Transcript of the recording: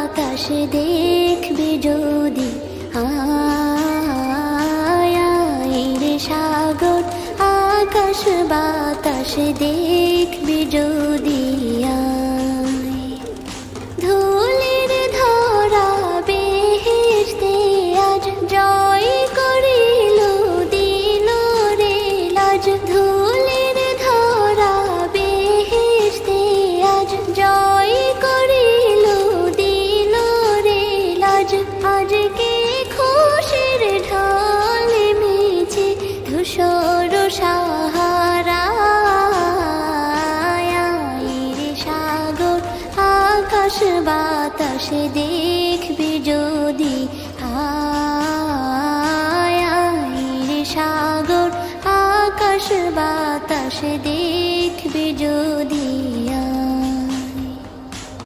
বাতাস দেখবি যদি, আয় রে সাগর আকাশ বাতাস দেখবি যদি, ধুলির ধরা বেহেশতে আজ জয় করিল দিল রে লাজ, ধুলির ধরা বেহেশতে আজ জয় করিল দিল রে লাজ। আজকে খুশির ঢল মেছে ধূসর সাহারা, রে সাগর আকাশ বাতাস দেখবি যদি, রে সাগর আকাশ বাতাস দেখবি যদি।